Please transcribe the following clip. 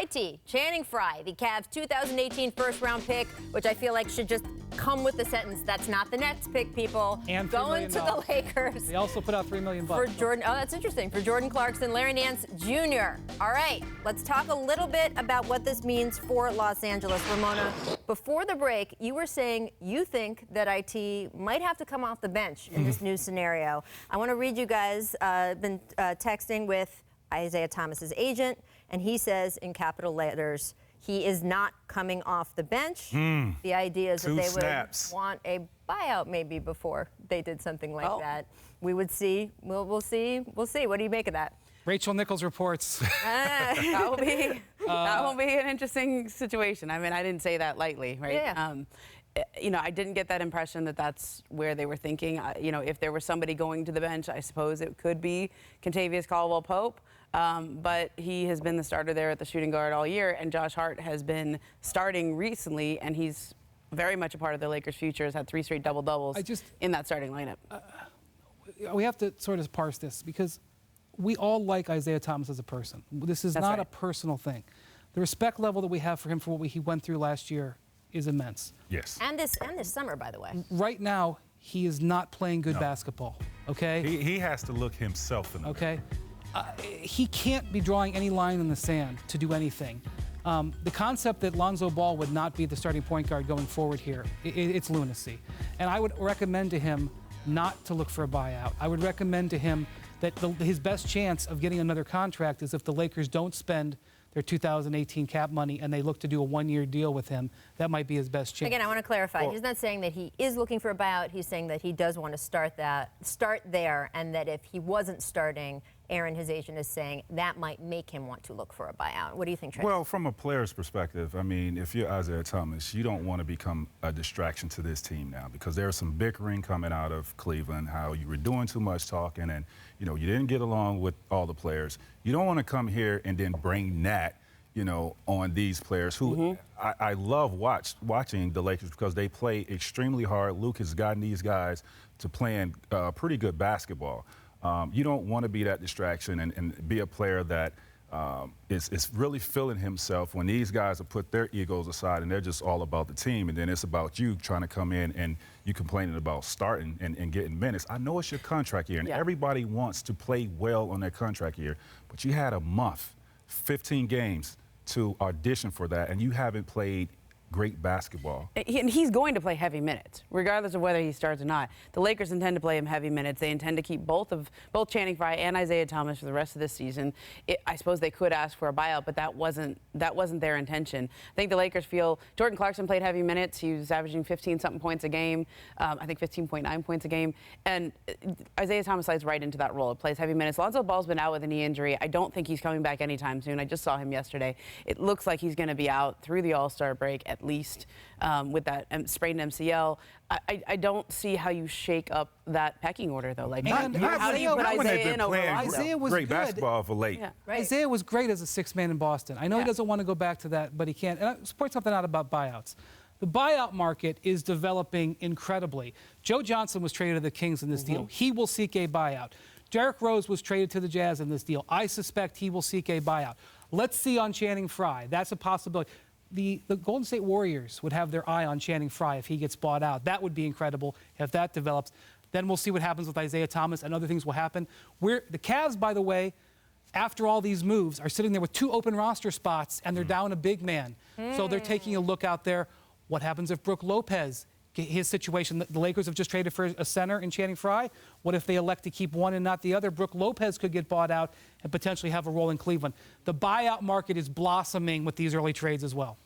IT, Channing Frye, the Cavs' 2018 first-round pick, which I feel like should just come with the sentence, that's not the Nets pick, people. And going to the Lakers. They also put out $3 million for Jordan. Oh, that's interesting. For Jordan Clarkson, Larry Nance Jr. All right, let's talk a little bit about what this means for Los Angeles. Ramona, before the break, you were saying you think that IT might have to come off the bench in this new scenario. I want to read you guys. Been texting with Isaiah Thomas's agent, and he says in capital letters, he is not coming off the bench. The idea is that they would want a buyout maybe before they did something like that. We would see. We'll see. We'll see. What do you make of that? Rachel Nichols reports. That will be an interesting situation. I mean, I didn't say that lightly, right? Yeah. You know, I didn't get that impression that that's where they were thinking. You know, if there was somebody going to the bench, I suppose it could be Kentavious Caldwell-Pope. But he has been the starter there at the shooting guard all year, and Josh Hart has been starting recently, and he's very much a part of the Lakers' future. Has had 3 straight double-doubles in that starting lineup. We have to sort of parse this because we all like Isaiah Thomas as a person. This is not a personal thing. The respect level that we have for him for what he went through last year is immense. Yes. And this summer, by the way. Right now, he is not playing good basketball. Okay. He has to look himself in the mirror. He can't be drawing any line in the sand to do anything. The concept that Lonzo Ball would not be the starting point guard going forward here, it's lunacy. And I would recommend to him not to look for a buyout. I would recommend to him that his best chance of getting another contract is if the Lakers don't spend their 2018 cap money and they look to do a 1-year deal with him. That might be his best chance. Again, I want to clarify. He's not saying that he is looking for a buyout. He's saying that he does want to start there, and that if he wasn't starting, Aaron, his agent, is saying that might make him want to look for a buyout. What do you think, Tracy? Well, from a player's perspective, I mean, if you're Isaiah Thomas, you don't want to become a distraction to this team now because there's some bickering coming out of Cleveland, how you were doing too much talking and, you know, you didn't get along with all the players. You don't want to come here and then bring that, you know, on these players who I love watching the Lakers because they play extremely hard. Luke has gotten these guys to playing pretty good basketball. You don't want to be that distraction and be a player that is really feeling himself when these guys have put their egos aside and they're just all about the team. And then it's about you trying to come in and you complaining about starting and getting minutes. I know it's your contract year and everybody wants to play well on their contract year, but you had a month, 15 games to audition for that, and you haven't played great basketball. And he's going to play heavy minutes, regardless of whether he starts or not. The Lakers intend to play him heavy minutes. They intend to keep both Channing Frye and Isaiah Thomas for the rest of this season. I suppose they could ask for a buyout, but that wasn't their intention. I think the Lakers feel Jordan Clarkson played heavy minutes. He was averaging 15-something points a game. I think 15.9 points a game. And Isaiah Thomas slides right into that role. It plays heavy minutes. Lonzo Ball's been out with a knee injury. I don't think he's coming back anytime soon. I just saw him yesterday. It looks like he's going to be out through the All-Star break at least with that sprained MCL. I don't see how you shake up that pecking order, though. Like, how do you put Isaiah in over Lonzo? Isaiah was great good. basketball for late. Yeah, right. Isaiah was great as a 6th man in Boston. I know he doesn't want to go back to that, but he can't. And I'll point something out about buyouts. The buyout market is developing incredibly. Joe Johnson was traded to the Kings in this deal. He will seek a buyout. Derrick Rose was traded to the Jazz in this deal. I suspect he will seek a buyout. Let's see on Channing Frye. That's a possibility. The Golden State Warriors would have their eye on Channing Frye if he gets bought out. That would be incredible if that develops. Then we'll see what happens with Isaiah Thomas and other things will happen. The Cavs, by the way, after all these moves, are sitting there with 2 open roster spots, and they're down a big man. So they're taking a look out there. What happens if Brook Lopez, his situation, the Lakers have just traded for a center in Channing Frye. What if they elect to keep one and not the other? Brook Lopez could get bought out and potentially have a role in Cleveland. The buyout market is blossoming with these early trades as well.